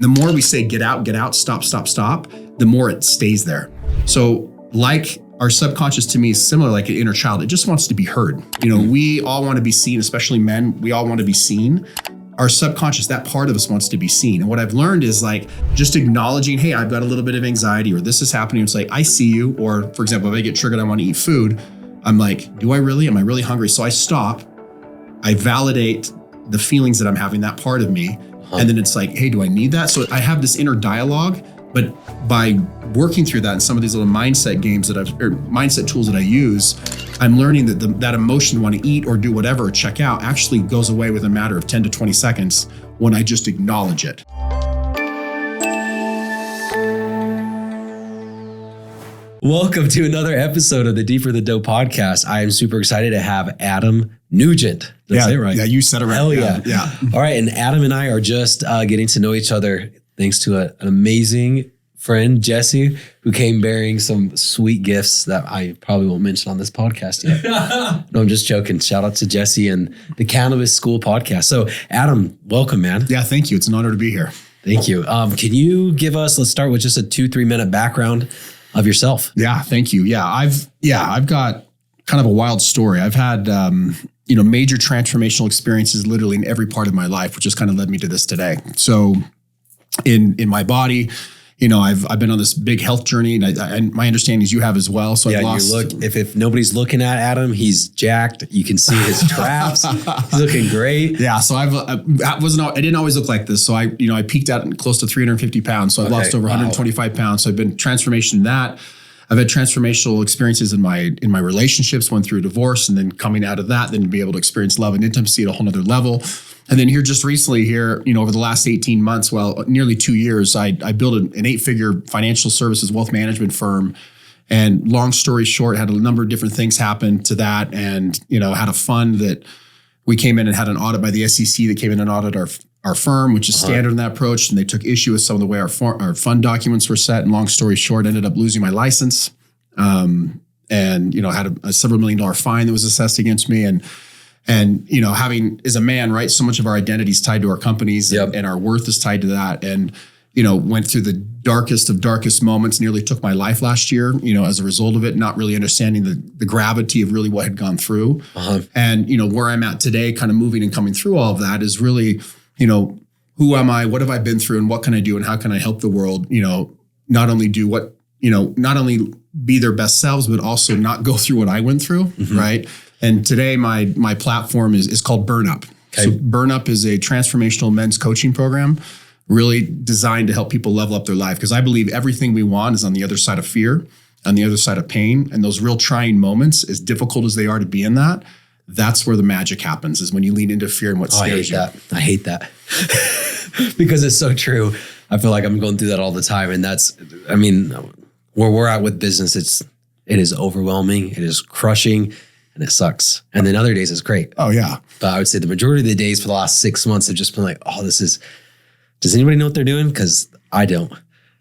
The more we say, get out, stop, the more it stays there. So like our subconscious to me is similar, like an inner child. It just wants to be heard. We all want to be seen, especially men. We all want to be seen. Our subconscious, that part of us wants to be seen. And what I've learned is like just acknowledging, hey, I've got a little bit of anxiety or this is happening. It's like, I see you. Or for example, if I get triggered, I want to eat food. I'm like, am I really hungry? So I stop, I validate the feelings that I'm having, that part of me. And then it's like, hey, do I need that? So I have this inner dialogue, but by working through that and some of these little mindset games mindset tools that I use, I'm learning that that emotion to want to eat or do whatever, or check out, actually goes away with a matter of 10 to 20 seconds when I just acknowledge it. Welcome to another episode of the Deeper the Dope podcast. I am super excited to have Adam Nugent. Did I say it right? Yeah, you said it right. Hell yeah. Yeah. All right. And Adam and I are just getting to know each other thanks to an amazing friend, Jesse, who came bearing some sweet gifts that I probably won't mention on this podcast yet. No, I'm just joking. Shout out to Jesse and the Cannabis School podcast. So Adam, welcome, man. Yeah, thank you. It's an honor to be here. Thank you. Can you give us, let's start with just a 2-3 minute background of yourself? Yeah, thank you. Yeah, I've got kind of a wild story. I've had, major transformational experiences literally in every part of my life, which has kind of led me to this today. So in my body, I've been on this big health journey, and my understanding is you have as well. So yeah, I've lost. If nobody's looking at Adam, he's jacked. You can see his traps. He's looking great. Yeah. So I didn't always look like this. So I peaked out close to 350 pounds. So I've lost over 125 pounds. So I've been transformation in that. I've had transformational experiences in my relationships, went through a divorce, and then coming out of that, then to be able to experience love and intimacy at a whole nother level. And then here just recently over the last 18 months, nearly 2 years, I built an 8-figure financial services wealth management firm. And long story short, had a number of different things happen to that. And, had a fund that we came in and had an audit by the SEC that came in and audited our firm, which is standard in that approach. And they took issue with some of the way our fund documents were set. And long story short, ended up losing my license. And had a several $1 million fine that was assessed against me. And having, as a man, right, so much of our identity is tied to our companies. Yep. and our worth is tied to that. And, went through the darkest of darkest moments, nearly took my life last year, as a result of it, not really understanding the gravity of really what had gone through. And, where I'm at today, kind of moving and coming through all of that is really, who am I? What have I been through and what can I do? And how can I help the world, not only do what, not only be their best selves, but also not go through what I went through. Mm-hmm. Right. And today my platform is called Burn Up. Okay. So Burn Up is a transformational men's coaching program, really designed to help people level up their life. Because I believe everything we want is on the other side of fear, on the other side of pain. And those real trying moments, as difficult as they are to be in that, that's where the magic happens, is when you lean into fear and what scares you. I hate that. Because it's so true. I feel like I'm going through that all the time. And where we're at with business, it is overwhelming. It is crushing. And it sucks. And then other days it's great. Oh, yeah. But I would say the majority of the days for the last 6 months have just been like, does anybody know what they're doing? Because I don't.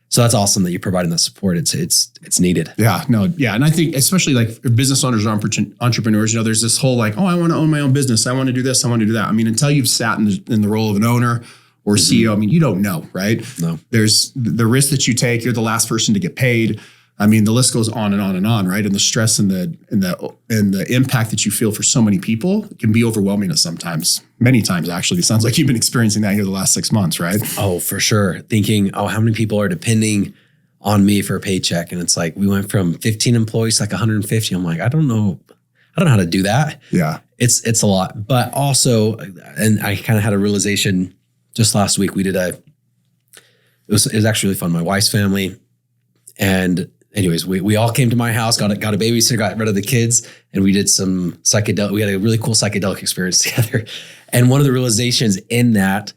So that's awesome that you're providing that support. It's needed. Yeah, no, yeah. And I think especially like business owners or entrepreneurs, there's this whole like, I want to own my own business. I want to do this. I want to do that. Until you've sat in the role of an owner or CEO, you don't know, right? No. There's the risk that you take. You're the last person to get paid. The list goes on and on and on, right? And the stress and the impact that you feel for so many people can be overwhelming at sometimes, many times actually. It sounds like you've been experiencing that here the last 6 months, right? Oh, for sure. Thinking, how many people are depending on me for a paycheck? And it's like, we went from 15 employees to like 150. I'm like, I don't know how to do that. Yeah. It's a lot. But also, and I kind of had a realization just last week. It was actually really fun. My wife's family and anyways, we all came to my house, got a babysitter, got rid of the kids, and we did some psychedelic. We had a really cool psychedelic experience together. And one of the realizations in that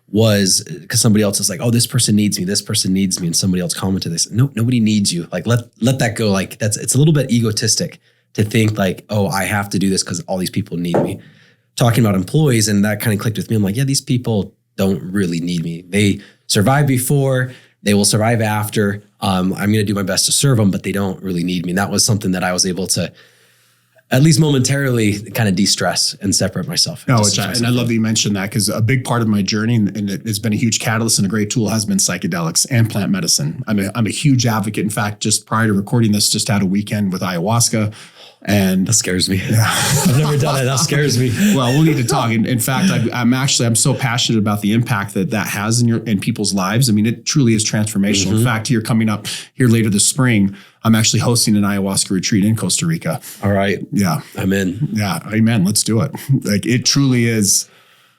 was because somebody else was like, this person needs me. This person needs me. And somebody else commented, they said, no, nobody needs you. Like, let that go. Like it's a little bit egotistic to think like, I have to do this because all these people need me. Talking about employees, and that kind of clicked with me. I'm like, yeah, these people don't really need me. They survived before. They will survive after. I'm going to do my best to serve them, but they don't really need me. And that was something that I was able to at least momentarily kind of de-stress and separate myself. No, and I love that you mentioned that, because a big part of my journey, and it's been a huge catalyst and a great tool, has been psychedelics and plant medicine. I'm a huge advocate. In fact, just prior to recording this, just had a weekend with ayahuasca. And that scares me. Yeah. I've never done it. That scares me. Well, we'll need to talk. In fact, I'm so passionate about the impact that has in people's lives. I mean, it truly is transformational. Mm-hmm. In fact, coming up here later this spring, I'm actually hosting an ayahuasca retreat in Costa Rica. All right. Yeah. I'm in. Yeah. Amen. Let's do it. Like, it truly is.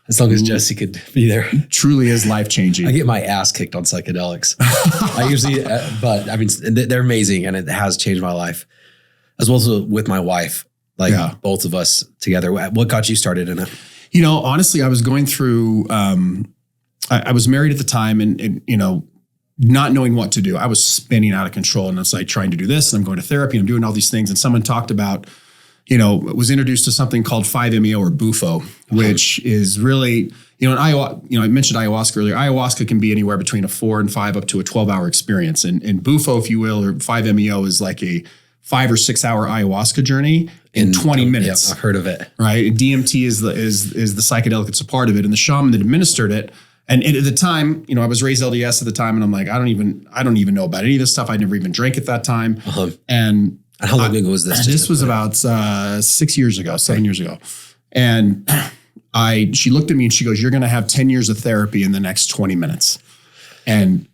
As long as Jesse could be there. Truly is life-changing. I get my ass kicked on psychedelics. I usually, but I mean, they're amazing, and it has changed my life. As well as with my wife, both of us together. What got you started in it? Honestly, I was going through, I was married at the time, and not knowing what to do. I was spinning out of control, and it's like trying to do this, and I'm going to therapy, and I'm doing all these things. And someone talked about, was introduced to something called 5-MeO or Bufo, which is really, I mentioned ayahuasca earlier. Ayahuasca can be anywhere between a 4 and 5 up to a 12-hour experience. And Bufo, if you will, or 5-MeO is like a 5 or 6 hour ayahuasca journey in 20 minutes. Yeah, I've heard of it. Right. DMT is the psychedelic that's a part of it. And the shaman that administered it. And at the time, I was raised LDS at the time, and I'm like, I don't even know about any of this stuff. I never even drank at that time. Uh-huh. And how long ago was this? This was about 7 years ago. And she looked at me and she goes, "You're going to have 10 years of therapy in the next 20 minutes. And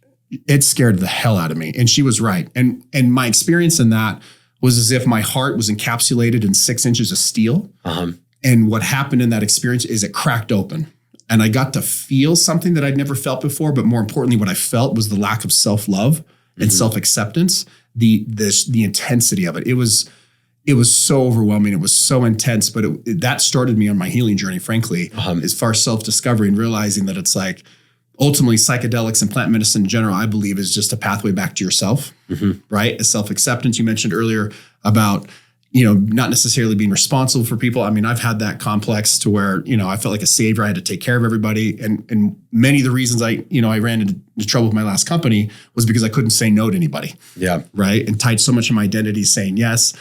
it scared the hell out of me. And she was right. And my experience in that was as if my heart was encapsulated in 6 inches of steel. Uh-huh. And what happened in that experience is it cracked open. And I got to feel something that I'd never felt before. But more importantly, what I felt was the lack of self-love and self-acceptance, the intensity of it. It was so overwhelming. It was so intense. But that started me on my healing journey, frankly, as far as self-discovery and realizing that it's like, ultimately, psychedelics and plant medicine in general, I believe, is just a pathway back to yourself, right? A self-acceptance. You mentioned earlier about, not necessarily being responsible for people. I mean, I've had that complex to where, I felt like a savior. I had to take care of everybody. And many of the reasons I ran into trouble with my last company was because I couldn't say no to anybody. Yeah. Right. And tied so much of my identity saying yes.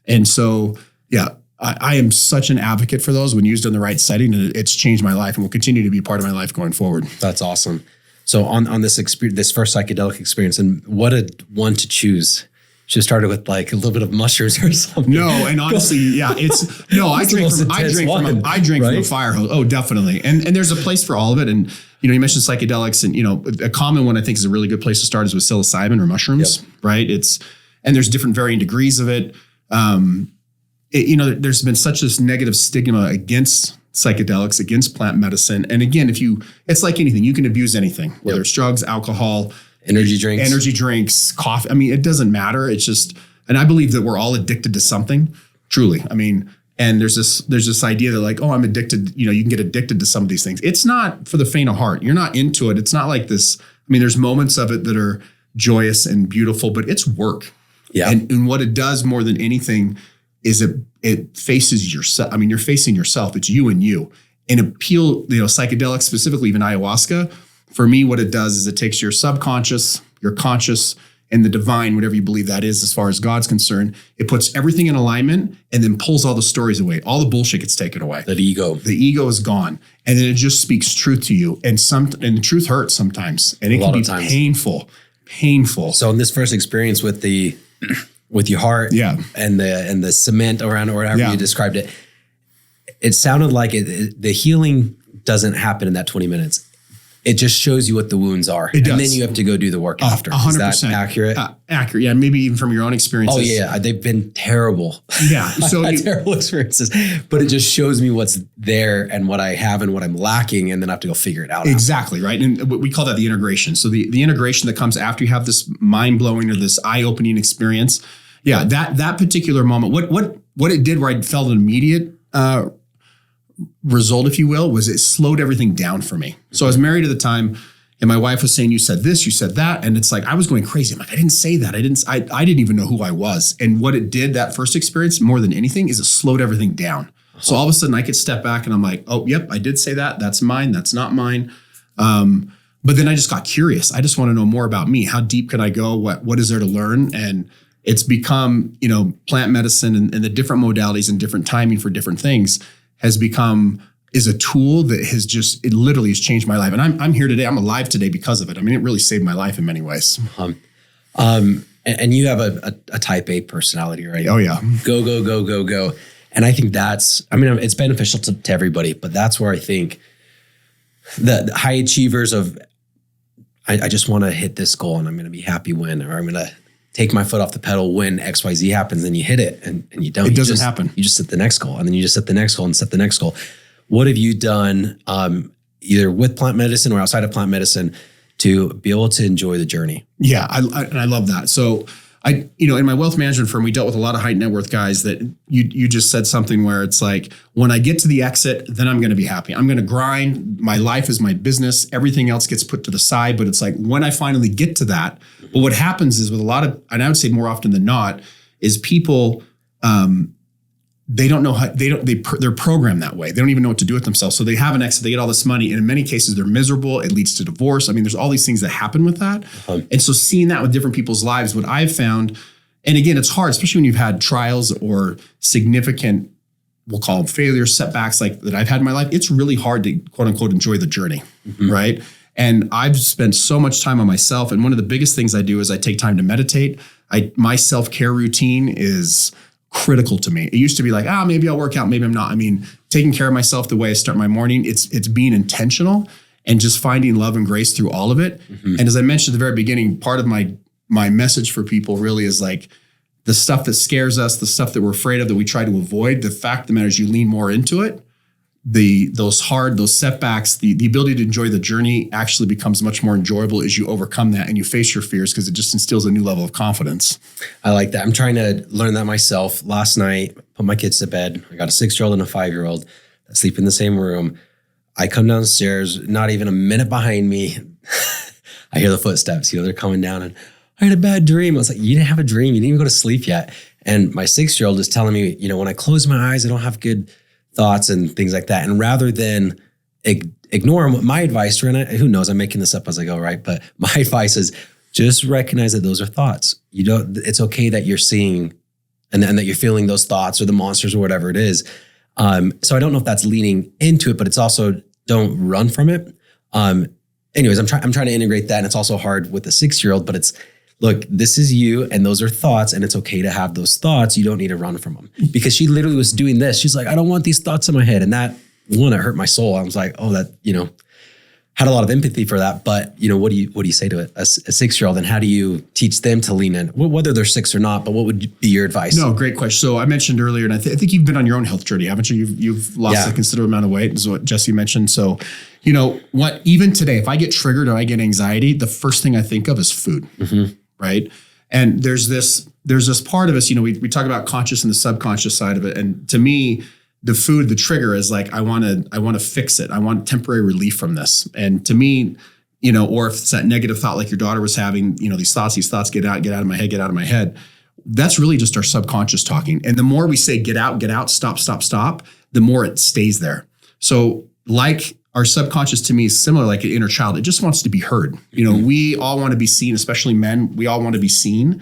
And so, yeah. I am such an advocate for those when used in the right setting, and it's changed my life and will continue to be part of my life going forward. That's awesome. So on this experience, this first psychedelic experience, and what a one to choose. Should have started with like a little bit of mushrooms or something. No, and honestly, I drink from a fire hose. Oh, definitely. And there's a place for all of it. And you mentioned psychedelics, and a common one I think is a really good place to start is with psilocybin or mushrooms, right? And there's different varying degrees of it. There's been such this negative stigma against psychedelics, against plant medicine. And again, it's like anything, you can abuse anything, whether it's drugs, alcohol, energy drinks, coffee. I mean, it doesn't matter. It's just, and I believe that we're all addicted to something, truly. I mean, and there's this idea that like, oh, I'm addicted. You can get addicted to some of these things. It's not for the faint of heart. You're not into it. It's not like this. I mean, there's moments of it that are joyous and beautiful, but it's work. Yeah. And what it does more than anything is it faces yourself. I mean, you're facing yourself. It's you and you. And psychedelics, specifically even ayahuasca, for me, what it does is it takes your subconscious, your conscious, and the divine, whatever you believe that is, as far as God's concerned, it puts everything in alignment and then pulls all the stories away. All the bullshit gets taken away. The ego is gone. And then it just speaks truth to you. And the truth hurts sometimes. And it can be painful. So in this first experience with your heart, and the cement around it, or however you described it, it sounded like the healing doesn't happen in that 20 minutes. It just shows you what the wounds are. It does. And then you have to go do the work after. 100%. Is that accurate? Accurate. Yeah. Maybe even from your own experiences. Oh yeah. They've been terrible. Yeah. So terrible experiences, but it just shows me what's there and what I have and what I'm lacking. And then I have to go figure it out. Exactly. Right. And we call that the integration. So the integration that comes after you have this mind blowing or this eye opening experience. Yeah. That particular moment, what it did where I felt an immediate, result, if you will, was it slowed everything down for me. So I was married at the time, and my wife was saying, you said this, you said that. And it's like, I was going crazy. I'm like, I didn't say that. I didn't even know who I was. And what it did, that first experience, more than anything, is it slowed everything down. So all of a sudden I could step back and I'm like, oh, yep, I did say that. That's mine. That's not mine. But then I just got curious. I just want to know more about me. How deep can I go? What is there to learn? And It's become, plant medicine and the different modalities and different timing for different things is a tool that it literally has changed my life. And I'm here today. I'm alive today because of it. I mean, it really saved my life in many ways. And you have a type A personality, right? Oh yeah. Go, go, go, go, go. And I think it's beneficial to everybody, but that's where I think the high achievers of, I just want to hit this goal and I'm going to be happy when, or I'm going to take my foot off the pedal when XYZ happens, and you hit it and you don't. It doesn't happen. You just set the next goal, and then you just set the next goal and set the next goal. What have you done either with plant medicine or outside of plant medicine to be able to enjoy the journey? Yeah, I love that. So in my wealth management firm, we dealt with a lot of high net worth guys that you just said something where it's like, when I get to the exit, then I'm going to be happy. I'm going to grind. My life is my business. Everything else gets put to the side. But it's like, when I finally get to that, but what happens is with a lot of, and I would say more often than not, is people, they don't know how, they're programmed that way. They don't even know what to do with themselves. So they have an exit, they get all this money. And in many cases, they're miserable. It leads to divorce. I mean, there's all these things that happen with that. And so seeing that with different people's lives, what I've found, and again, it's hard, especially when you've had trials or significant, we'll call them failures, setbacks like that I've had in my life. It's really hard to quote unquote enjoy the journey, right? And I've spent so much time on myself. And one of the biggest things I do is I take time to meditate. My self-care routine is critical to me. It used to be like, maybe I'll work out, maybe I'm not. I mean, taking care of myself the way I start my morning, it's being intentional and just finding love and grace through all of it. And as I mentioned at the very beginning, part of my message for people really is like, the stuff that scares us, the stuff that we're afraid of, that we try to avoid, the fact of the matter is you lean more into it. Those setbacks, the ability to enjoy the journey actually becomes much more enjoyable as you overcome that and you face your fears, because it just instills a new level of confidence. I like that. I'm trying to learn that myself. Last night, put my kids to bed. I got a 6-year-old and a 5-year-old that sleep in the same room. I come downstairs, not even a minute behind me. I hear the footsteps, they're coming down, and I had a bad dream. I was like, you didn't have a dream. You didn't even go to sleep yet. And my 6-year-old is telling me, when I close my eyes, I don't have good thoughts and things like that. And rather than ignore them, my advice, who knows, I'm making this up as I go, right? But my advice is just recognize that those are thoughts. It's okay that you're seeing and that you're feeling those thoughts or the monsters or whatever it is. So I don't know if that's leaning into it, but it's also don't run from it. Anyways, I'm trying to integrate that. And it's also hard with a 6-year-old, but it's, look, this is you and those are thoughts, and it's okay to have those thoughts. You don't need to run from them, because she literally was doing this. She's like, I don't want these thoughts in my head. And that it hurt my soul. I was like, had a lot of empathy for that. But, what do you say to a 6-year-old, and how do you teach them to lean in, whether they're 6 or not, but what would be your advice? No, great question. So I mentioned earlier, and I think you've been on your own health journey, haven't you? You've lost a considerable amount of weight, is what Jesse mentioned. So, even today, if I get triggered or I get anxiety, the first thing I think of is food. Right. And there's this part of us, we talk about conscious and the subconscious side of it. And to me, the food, the trigger is like, I want to fix it. I want temporary relief from this. And to me, or if it's that negative thought, like your daughter was having, these thoughts get out of my head. That's really just our subconscious talking. And the more we say, get out, stop, the more it stays there. So like, our subconscious to me is similar, like an inner child. It just wants to be heard. We all want to be seen, especially men. We all want to be seen.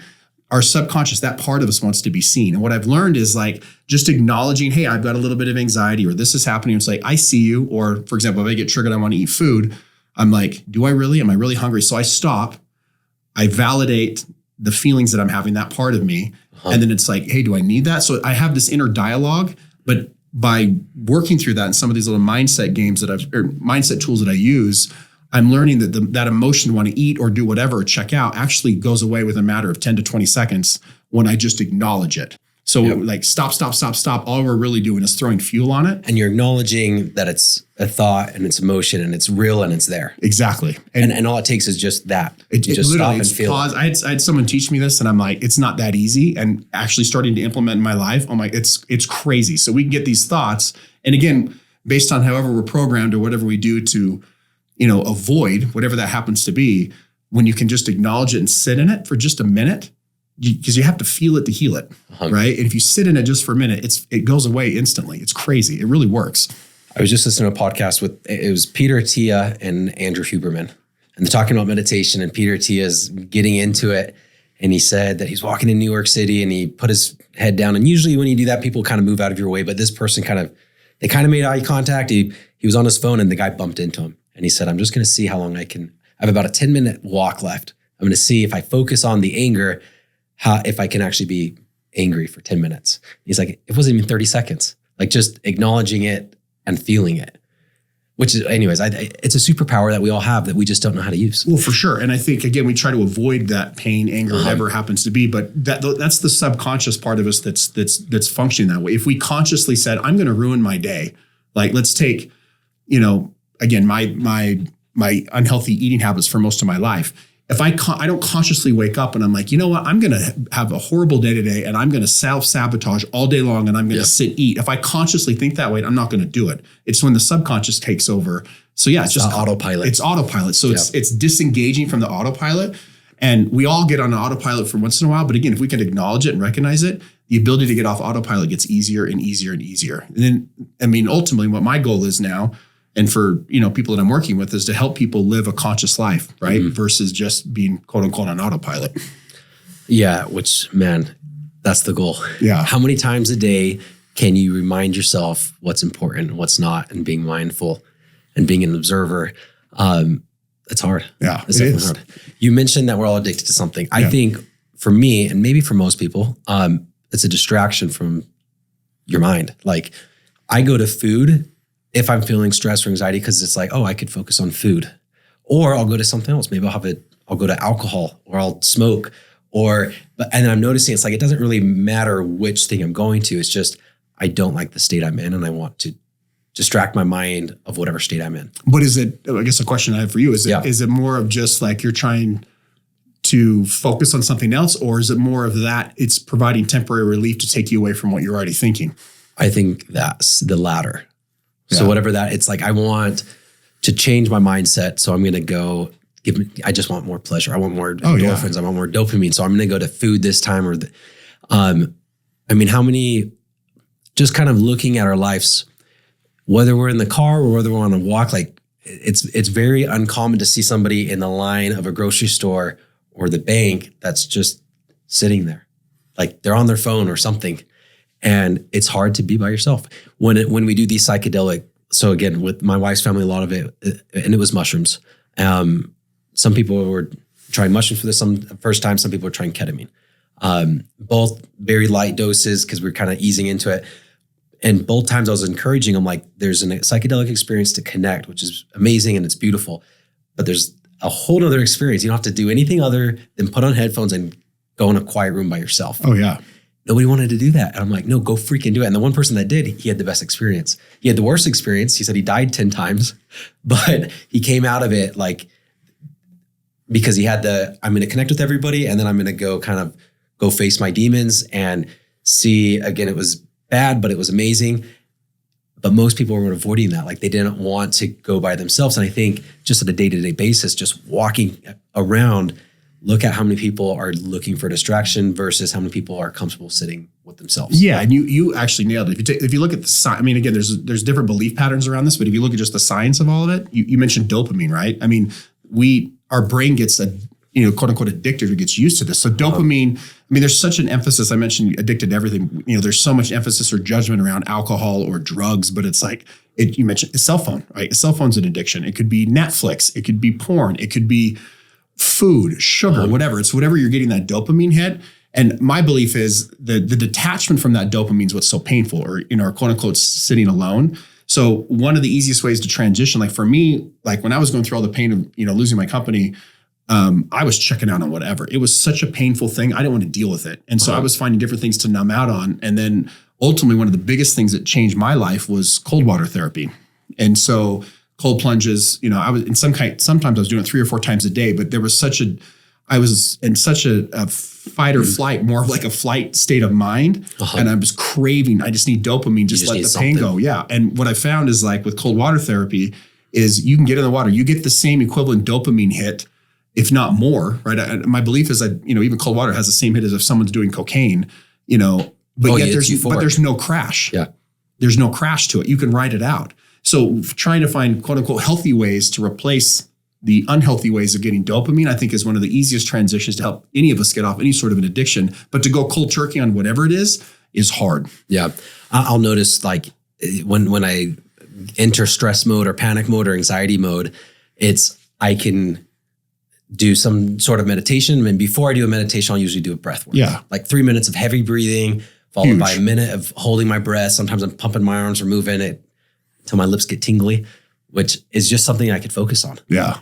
Our subconscious, that part of us wants to be seen. And what I've learned is like just acknowledging, hey, I've got a little bit of anxiety, or this is happening. It's like, I see you. Or for example, if I get triggered, I want to eat food. I'm like, am I really hungry? So I stop. I validate the feelings that I'm having, that part of me. And then it's like, hey, do I need that? So I have this inner dialogue, but by working through that and some of these little mindset games mindset tools that I use, I'm learning that that emotion to want to eat or do whatever or check out actually goes away within a matter of 10 to 20 seconds when I just acknowledge it. So like stop. All we're really doing is throwing fuel on it. And you're acknowledging that it's a thought and it's emotion and it's real and it's there. Exactly. And all it takes is just that. You just stop and feel pause. I had someone teach me this and I'm like, it's not that easy. And actually starting to implement in my life, I'm like, it's crazy. So we can get these thoughts. And again, based on however we're programmed or whatever we do to, avoid whatever that happens to be, when you can just acknowledge it and sit in it for just a minute, because you have to feel it to heal it, right? And if you sit in it just for a minute, it goes away instantly. It's crazy. It really works. I was just listening to a podcast it was Peter Attia and Andrew Huberman, and they're talking about meditation, and Peter Attia is getting into it. And he said that he's walking in New York City and he put his head down. And usually when you do that, people kind of move out of your way. But this person they kind of made eye contact. He was on his phone and the guy bumped into him. And he said, I'm just going to see how long I have about a 10-minute walk left. I'm going to see if I focus on the anger, if I can actually be angry for 10 minutes. He's like, it wasn't even 30 seconds. Like just acknowledging it and feeling it. Which is, anyways, it's a superpower that we all have that we just don't know how to use. Well, for sure. And I think, again, we try to avoid that pain, anger, whatever happens to be. But that's the subconscious part of us that's functioning that way. If we consciously said, I'm going to ruin my day, like let's take, again, my unhealthy eating habits for most of my life. If I don't consciously wake up and I'm like, you know what, I'm going to have a horrible day today and I'm going to self-sabotage all day long and I'm going to sit, eat. If I consciously think that way, I'm not going to do it. It's when the subconscious takes over. So yeah, it's just autopilot. It's autopilot. So it's disengaging from the autopilot. And we all get on an autopilot for once in a while. But again, if we can acknowledge it and recognize it, the ability to get off autopilot gets easier and easier and easier. And then, ultimately what my goal is now, and for, people that I'm working with, is to help people live a conscious life, right? Mm-hmm. Versus just being quote unquote on autopilot. Yeah. Which, man, that's the goal. Yeah. How many times a day can you remind yourself what's important and what's not, and being mindful and being an observer? It's hard. Yeah. It's definitely hard. You mentioned that we're all addicted to something. I think for me, and maybe for most people, it's a distraction from your mind. Like I go to food if I'm feeling stress or anxiety, because it's like, oh, I could focus on food, or I'll go to something else. Maybe I'll go to alcohol, or I'll smoke, and then I'm noticing it's like, it doesn't really matter which thing I'm going to. It's just, I don't like the state I'm in and I want to distract my mind of whatever state I'm in. What is it? I guess the question I have for you is, is it more of just like you're trying to focus on something else, or is it more of that it's providing temporary relief to take you away from what you're already thinking? I think that's the latter. So whatever that, it's like, I want to change my mindset. So I'm going to go I just want more pleasure. I want more endorphins. I want more dopamine. So I'm going to go to food this time. How many, just kind of looking at our lives, whether we're in the car or whether we're on a walk, like it's very uncommon to see somebody in the line of a grocery store or the bank that's just sitting there. Like they're on their phone or something. And it's hard to be by yourself when we do these psychedelic. So again, with my wife's family, a lot of it, and it was mushrooms. Some people were trying mushrooms for this first time. Some people were trying ketamine. Both very light doses because we're kind of easing into it. And both times I was encouraging them, like, there's a psychedelic experience to connect, which is amazing and it's beautiful. But there's a whole other experience. You don't have to do anything other than put on headphones and go in a quiet room by yourself. Oh yeah. Nobody wanted to do that. And I'm like, no, go freaking do it. And the one person that did, he had the best experience. He had the worst experience. He said he died 10 times, but he came out of it like, because he had I'm going to connect with everybody. And then I'm going to go face my demons and see, again, it was bad, but it was amazing. But most people were avoiding that. Like they didn't want to go by themselves. And I think just at a day-to-day basis, just walking around, look at how many people are looking for distraction versus how many people are comfortable sitting with themselves. Yeah, and you actually nailed it. If you look at the science, I mean, again, there's different belief patterns around this, but if you look at just the science of all of it, you mentioned dopamine, right? I mean, our brain gets quote unquote addicted or gets used to this. So dopamine, I mean, there's such an emphasis. I mentioned addicted to everything. There's so much emphasis or judgment around alcohol or drugs, but it's like you mentioned a cell phone, right? A cell phone's an addiction. It could be Netflix, it could be porn, it could be food, sugar, whatever. It's whatever you're getting that dopamine hit. And my belief is the detachment from that dopamine is what's so painful, or, quote unquote, sitting alone. So one of the easiest ways to transition, like for me, like when I was going through all the pain of, losing my company, I was checking out on whatever. It was such a painful thing. I didn't want to deal with it. And so I was finding different things to numb out on. And then ultimately, one of the biggest things that changed my life was cold water therapy. And so cold plunges, I was sometimes I was doing it 3 or 4 times a day, but I was in such a fight or flight, more of like a flight state of mind. And I was craving, I just need dopamine, just let the pain go. Yeah. And what I found is, like with cold water therapy, is you can get in the water, you get the same equivalent dopamine hit, if not more, right? My belief is that, even cold water has the same hit as if someone's doing cocaine, but there's no crash. Yeah. There's no crash to it. You can ride it out. So trying to find quote unquote healthy ways to replace the unhealthy ways of getting dopamine, I think is one of the easiest transitions to help any of us get off any sort of an addiction. But to go cold turkey on whatever it is hard. Yeah. I'll notice like when I enter stress mode or panic mode or anxiety mode, I can do some sort of meditation. And before I do a meditation, I'll usually do a breath work. Yeah. Like 3 minutes of heavy breathing, followed by a minute of holding my breath. Sometimes I'm pumping my arms or moving it until my lips get tingly, which is just something I could focus on. Yeah.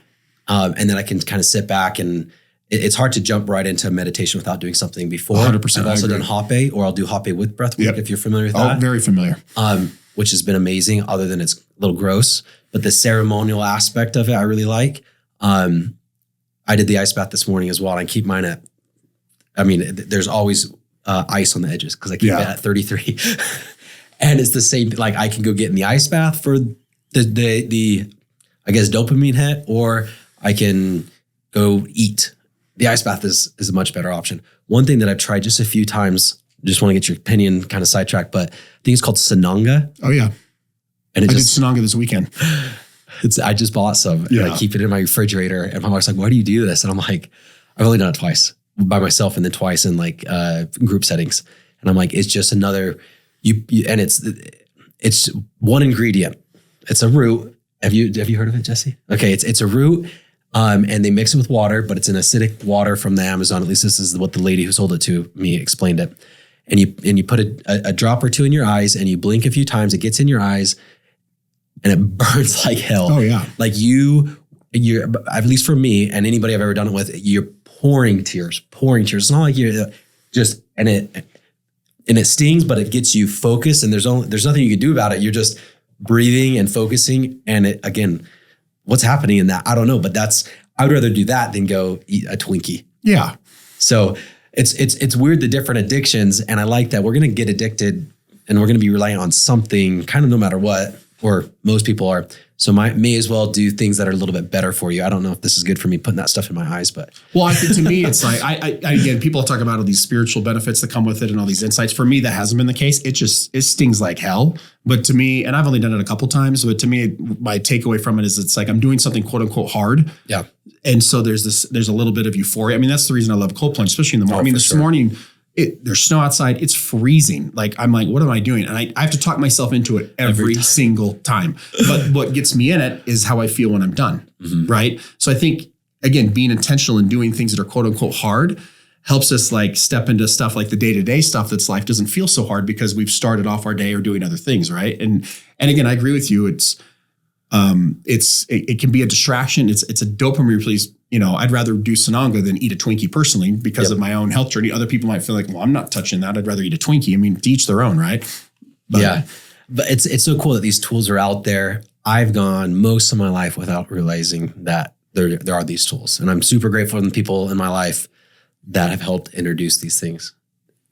And then I can kind of sit back, and it's hard to jump right into meditation without doing something before. 100%. I've also done Hoppe, or I'll do Hoppe with breath work if you're familiar with that. Oh, very familiar. Which has been amazing, other than it's a little gross. But the ceremonial aspect of it, I really like. I did the ice bath this morning as well. And I keep mine there's always ice on the edges because I keep it at 33. And it's the same, like I can go get in the ice bath for the I guess, dopamine hit, or I can go eat. The ice bath is a much better option. One thing that I've tried just a few times, just want to get your opinion, kind of sidetracked, but I think it's called Sananga. Oh yeah. And I did Sananga this weekend. I just bought some and I keep it in my refrigerator. And my wife's like, why do you do this? And I'm like, I've only done it twice by myself and then twice in like group settings. And I'm like, it's just another, and it's one ingredient. It's a root. Have you heard of it, Jesse? Okay. It's a root. And they mix it with water, but it's an acidic water from the Amazon. At least this is what the lady who sold it to me explained it. And you put a drop or two in your eyes and you blink a few times. It gets in your eyes and it burns like hell. Oh yeah. Like you're, at least for me and anybody I've ever done it with, you're pouring tears. It's not like you're just, and it stings, but it gets you focused and there's nothing you can do about it. You're just breathing and focusing. And it, again, what's happening in that? I don't know, but I would rather do that than go eat a Twinkie. Yeah. So it's weird, the different addictions. And I like that we're going to get addicted and we're going to be relying on something kind of no matter what, or most people are. So may as well do things that are a little bit better for you. I don't know if this is good for me putting that stuff in my eyes, but. Well, I think to me, it's like, again, people talk about all these spiritual benefits that come with it and all these insights. For me, that hasn't been the case. It stings like hell. But to me, and I've only done it a couple times, but to me, my takeaway from it is it's like, I'm doing something quote unquote hard. Yeah. And so there's a little bit of euphoria. I mean, that's the reason I love cold plunge, especially in the morning. This morning, there's snow outside. It's freezing. Like, I'm like, what am I doing? And I have to talk myself into it every single time. But what gets me in it is how I feel when I'm done. Mm-hmm. Right. So I think, again, being intentional and doing things that are quote unquote hard helps us like step into stuff like the day-to-day stuff that's life doesn't feel so hard because we've started off our day or doing other things. Right. And again, I agree with you. It can be a distraction. It's a dopamine release. I'd rather do Sananga than eat a Twinkie personally because of my own health journey. Other people might feel like, well, I'm not touching that. I'd rather eat a Twinkie. I mean, to each their own, right? But it's so cool that these tools are out there. I've gone most of my life without realizing that there are these tools. And I'm super grateful for the people in my life that have helped introduce these things,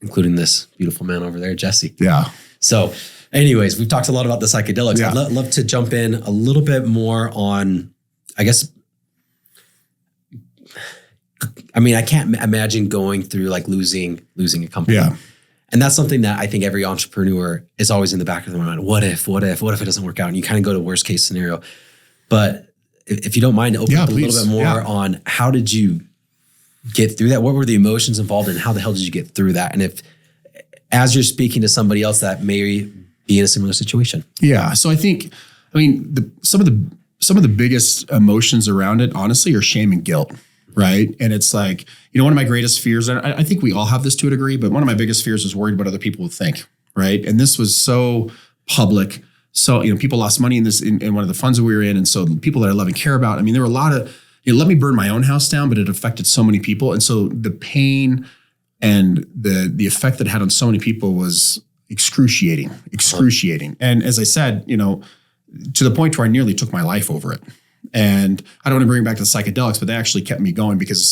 including this beautiful man over there, Jesse. Yeah. So anyways, we've talked a lot about the psychedelics. Yeah. I'd love to jump in a little bit more on, I guess, I can't imagine going through like losing a company. Yeah. And that's something that I think every entrepreneur is always in the back of their mind. What if it doesn't work out? And you kind of go to worst case scenario. But if you don't mind, open up a little bit more on how did you get through that? What were the emotions involved and how the hell did you get through that? And if, as you're speaking to somebody else that may be in a similar situation. Yeah. So I think, some of the biggest emotions around it, honestly, are shame and guilt. Right. And it's like, one of my greatest fears, and I think we all have this to a degree, but one of my biggest fears is worried what other people would think. Right. And this was so public. So, people lost money in this, in one of the funds that we were in. And so people that I love and care about, there were a lot of, let me burn my own house down, but it affected so many people. And so the pain and the effect that it had on so many people was excruciating. And as I said, to the point where I nearly took my life over it. And I don't want to bring it back to the psychedelics, but they actually kept me going because of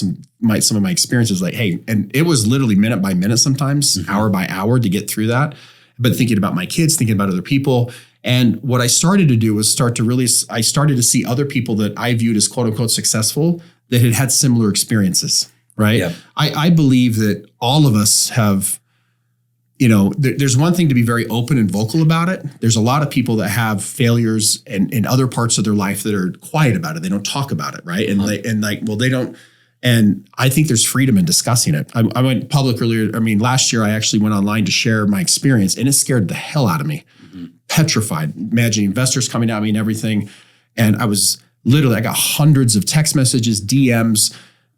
some of my experiences. Like, hey, and it was literally minute by minute, sometimes hour by hour to get through that. But thinking about my kids, thinking about other people. And what I started to do was I started to see other people that I viewed as quote unquote successful that had similar experiences. Right. Yeah. I believe that all of us have there's one thing to be very open and vocal about it. There's a lot of people that have failures in other parts of their life that are quiet about it. They don't talk about it, right? And they don't. And I think there's freedom in discussing it. I went public earlier. Last year I actually went online to share my experience, and it scared the hell out of me. Petrified, imagining investors coming at me and everything. And I got hundreds of text messages, DMs.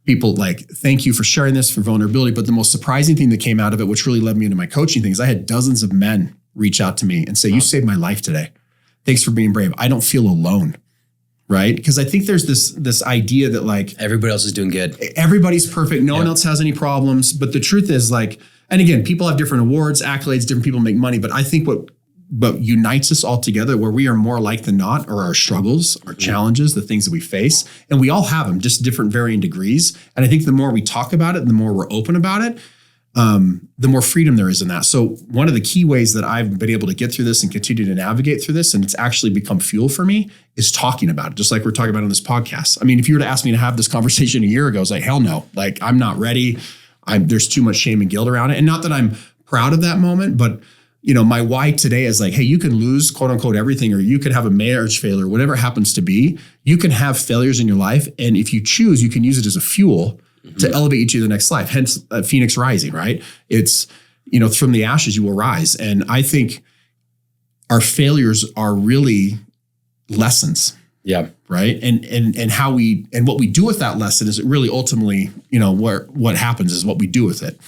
People like, thank you for sharing this, for vulnerability. But the most surprising thing that came out of it, which really led me into my coaching things, I had dozens of men reach out to me and say, you saved my life today. Thanks for being brave. I don't feel alone, right? Because I think there's this idea that like everybody else is doing good. Everybody's perfect. No one else has any problems. But the truth is like, and again, people have different awards, accolades, different people make money. But I think what unites us all together, where we are more alike than not, are our struggles, our challenges, the things that we face. And we all have them, just different varying degrees. And I think the more we talk about it, the more we're open about it, the more freedom there is in that. So one of the key ways that I've been able to get through this and continue to navigate through this, and it's actually become fuel for me, is talking about it, just like we're talking about on this podcast. If you were to ask me to have this conversation a year ago, I was like, hell no, like I'm not ready. There's too much shame and guilt around it. And not that I'm proud of that moment, but my why today is like, hey, you can lose quote unquote everything, or you could have a marriage failure, whatever it happens to be. You can have failures in your life. And if you choose, you can use it as a fuel to elevate you to the next life. Hence Phoenix rising, right? It's, from the ashes, you will rise. And I think our failures are really lessons. Yeah. Right. And how what we do with that lesson is it really ultimately, what happens is what we do with it.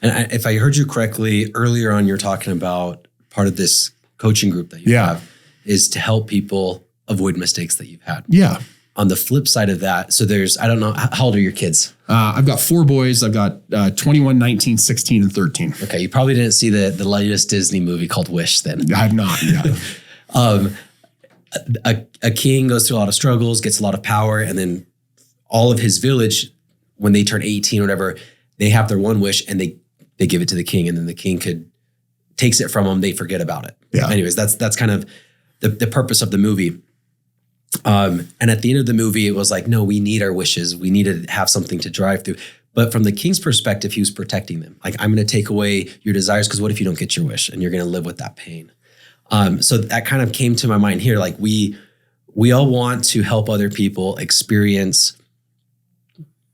And if I heard you correctly, earlier on, you're talking about part of this coaching group that you have is to help people avoid mistakes that you've had. Yeah. On the flip side of that, so I don't know, how old are your kids? I've got 4 boys. I've got 21, 19, 16, and 13. Okay. You probably didn't see the latest Disney movie called Wish then. I have not. Yeah. A king goes through a lot of struggles, gets a lot of power, and then all of his village, when they turn 18 or whatever, they have their one wish and they give it to the king, and then the king takes it from them. They forget about it. Yeah. Anyways, that's kind of the purpose of the movie. And at the end of the movie, it was like, no, we need our wishes. We need to have something to drive through. But from the king's perspective, he was protecting them. Like, I'm going to take away your desires, because what if you don't get your wish and you're going to live with that pain? So that kind of came to my mind here. Like we all want to help other people experience,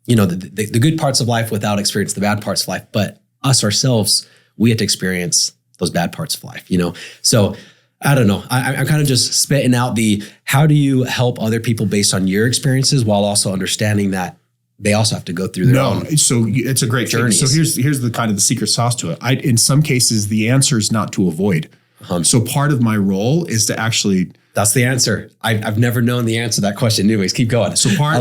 the good parts of life without experience the bad parts of life. But us ourselves, we have to experience those bad parts of life, So I don't know. I'm kind of just spitting out how do you help other people based on your experiences, while also understanding that they also have to go through their own. So it's a great journey. So here's the kind of the secret sauce to it. In some cases, the answer is not to avoid. So part of my role is to actually. That's the answer. I've never known the answer to that question. Anyways, keep going. So part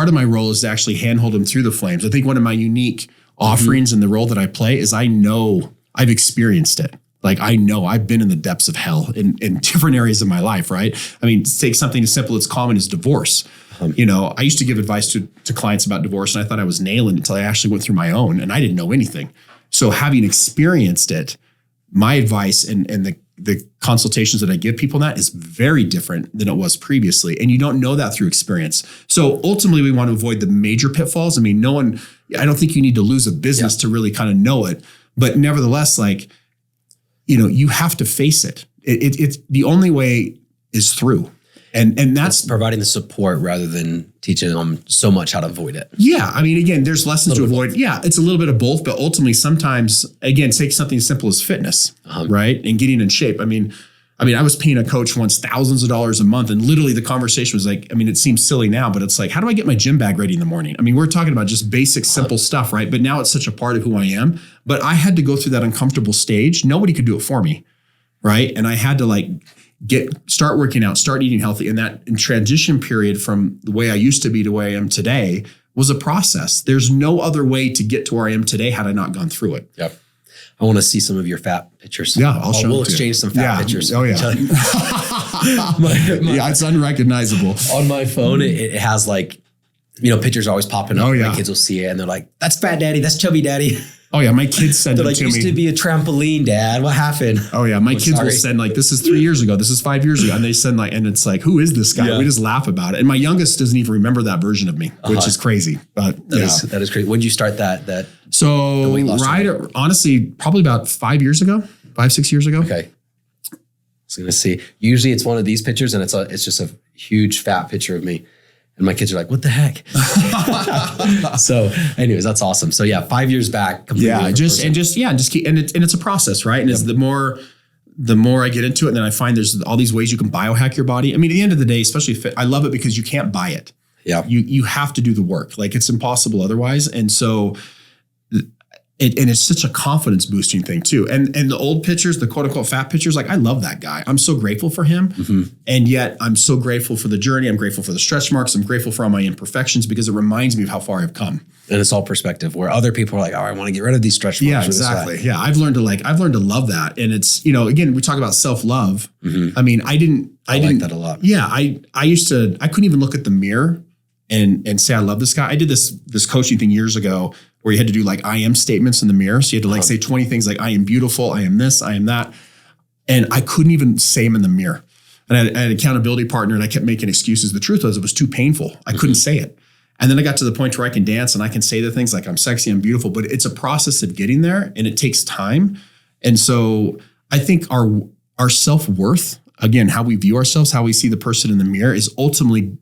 of my role is to actually handhold them through the flames. I think one of my unique offerings in the role that I play is I know I've experienced it. Like, I know I've been in the depths of hell in different areas of my life, right? Take something as simple as common as divorce. I used to give advice to clients about divorce, and I thought I was nailing it until I actually went through my own, and I didn't know anything. So having experienced it, my advice and the consultations that I give people that is very different than it was previously. And you don't know that through experience. So ultimately, we want to avoid the major pitfalls. I don't think you need to lose a business to really kind of know it. But nevertheless, you have to face it. It's the only way is through. And that's providing the support rather than teaching them so much how to avoid it. Yeah. Again, there's lessons to avoid. Yeah. It's a little bit of both, but ultimately sometimes, again, take something as simple as fitness, right? And getting in shape. I was paying a coach once thousands of dollars a month, and literally the conversation was like, it seems silly now, but it's like, how do I get my gym bag ready in the morning? We're talking about just basic, simple stuff, right? But now it's such a part of who I am. But I had to go through that uncomfortable stage. Nobody could do it for me, right? And I had to start working out, start eating healthy. And that transition period from the way I used to be to the way I am today was a process. There's no other way to get to where I am today had I not gone through it. Yep. I want to see some of your fat pictures. Yeah, we'll exchange some fat pictures. Oh yeah. It's unrecognizable. On my phone, it has pictures always popping up. Oh yeah. My kids will see it and they're like, "That's fat daddy. That's chubby daddy." Oh yeah, my kids send it to me. Used to be a trampoline, Dad. What happened? Oh yeah, my kids will send this is 3 years ago, this is 5 years ago, and they send and it's like, who is this guy? Yeah. We just laugh about it. And my youngest doesn't even remember that version of me, which is crazy. But that is crazy. When did you start that So honestly, probably about 5 years ago, 6 years ago. Okay. I was going to see, usually it's one of these pictures and it's just a huge fat picture of me. And my kids are like, what the heck? So anyways, that's awesome. So yeah, 5 years back. It's a process, right? And it's the more I get into it, and then I find there's all these ways you can biohack your body. I mean, at the end of the day, especially I love it because you can't buy it. Yeah. You have to do the work. Like it's impossible otherwise. And so it's such a confidence boosting thing too. And the old pictures, the quote unquote fat pictures, like I love that guy. I'm so grateful for him. Mm-hmm. And yet I'm so grateful for the journey. I'm grateful for the stretch marks. I'm grateful for all my imperfections because it reminds me of how far I've come. And it's all perspective where other people are like, oh, I want to get rid of these stretch marks. Yeah, exactly. Yeah. I've learned to love that. And it's, again, we talk about self-love. Mm-hmm. I mean, I like that a lot. Yeah. I couldn't even look at the mirror and say, I love this guy. I did this coaching thing years ago where you had to do like I am statements in the mirror. So you had to say 20 things like I am beautiful, I am this, I am that. And I couldn't even say them in the mirror. And I had an accountability partner and I kept making excuses. The truth was it was too painful. I couldn't say it. And then I got to the point where I can dance and I can say the things like I'm sexy, I'm beautiful, but it's a process of getting there and it takes time. And so I think our self-worth, again, how we view ourselves, how we see the person in the mirror is ultimately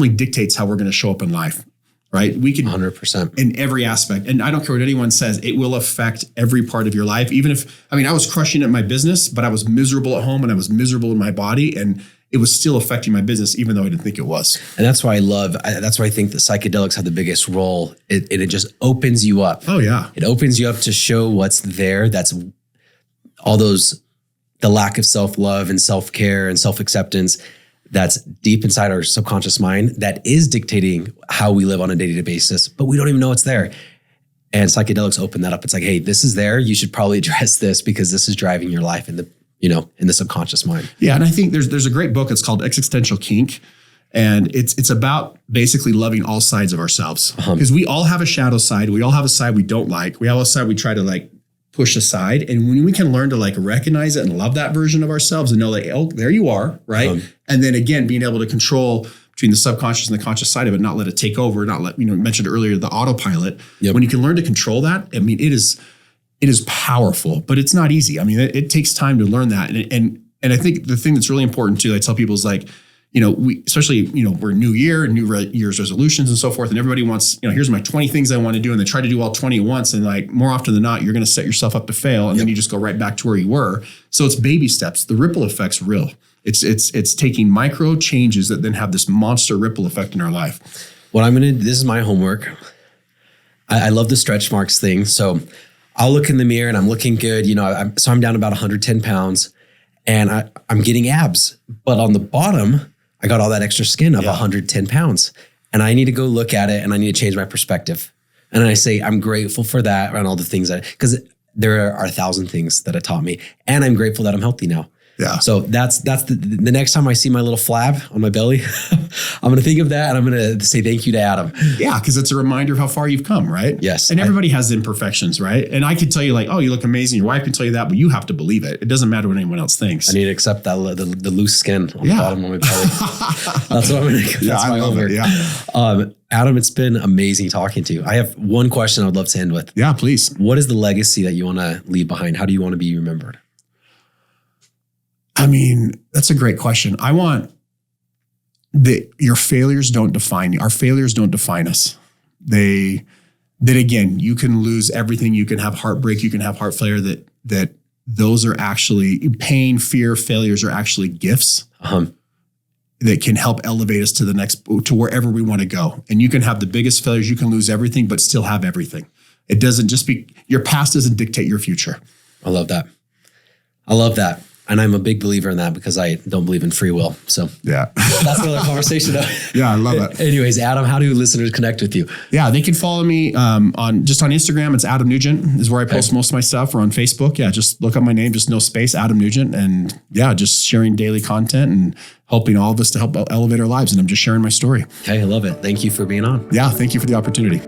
dictates how we're going to show up in life. Right? We can 100% in every aspect. And I don't care what anyone says, it will affect every part of your life. Even if, I was crushing it in my business, but I was miserable at home and I was miserable in my body and it was still affecting my business, even though I didn't think it was. And that's why that's why I think the psychedelics have the biggest role. It just opens you up. Oh yeah. It opens you up to show what's there. That's all the lack of self-love and self-care and self-acceptance that's deep inside our subconscious mind that is dictating how we live on a day-to-day basis, but we don't even know it's there. And psychedelics open that up. It's like, hey, this is there. You should probably address this because this is driving your life in the subconscious mind. Yeah. And I think there's a great book. It's called Existential Kink. And it's about basically loving all sides of ourselves because we all have a shadow side. We all have a side we don't like. We all have a side we try to push aside. And when we can learn to recognize it and love that version of ourselves and know that, oh, there you are. Right. And then again, being able to control between the subconscious and the conscious side of it, not let it take over, not let, mentioned earlier, the autopilot. Yep. When you can learn to control that, it is powerful, but it's not easy. It takes time to learn that. And I think the thing that's really important too, I tell people is we, especially, we're new year, new year's resolutions and so forth. And everybody wants, here's my 20 things I want to do. And they try to do all 20 at once. And more often than not, you're going to set yourself up to fail. And then you just go right back to where you were. So it's baby steps. The ripple effect's real. It's taking micro changes that then have this monster ripple effect in our life. This is my homework. I love the stretch marks thing. So I'll look in the mirror and I'm looking good. I'm down about 110 pounds and I'm getting abs, but on the bottom, I got all that extra skin of 110 pounds and I need to go look at it and I need to change my perspective. And I say, I'm grateful for that and all the things because there are 1,000 things that it taught me and I'm grateful that I'm healthy now. Yeah. So that's the next time I see my little flab on my belly, I'm going to think of that and I'm going to say thank you to Adam. Yeah. Because it's a reminder of how far you've come, right? Yes. And everybody has imperfections, right? And I could tell you oh, you look amazing. Your wife can tell you that, but you have to believe it. It doesn't matter what anyone else thinks. I need to accept that the loose skin on the bottom of my belly. That's what I'm going to do. That's my homework. Yeah. Adam, it's been amazing talking to you. I have one question I would love to end with. Yeah, please. What is the legacy that you want to leave behind? How do you want to be remembered? That's a great question. I want your failures don't define you. Our failures don't define us. Then again, you can lose everything. You can have heartbreak. You can have heart failure. That those are actually pain, fear, failures are actually gifts that can help elevate us to wherever we want to go. And you can have the biggest failures. You can lose everything, but still have everything. It doesn't your past doesn't dictate your future. I love that. And I'm a big believer in that because I don't believe in free will. So yeah, that's another conversation. Yeah, I love it. Anyways, Adam, how do listeners connect with you? Yeah, they can follow me on Instagram. It's Adam Nugent is where I post most of my stuff, or on Facebook. Yeah, just look up my name, just no space, Adam Nugent. And yeah, just sharing daily content and helping all of us to help elevate our lives. And I'm just sharing my story. Okay, I love it. Thank you for being on. Yeah, thank you for the opportunity.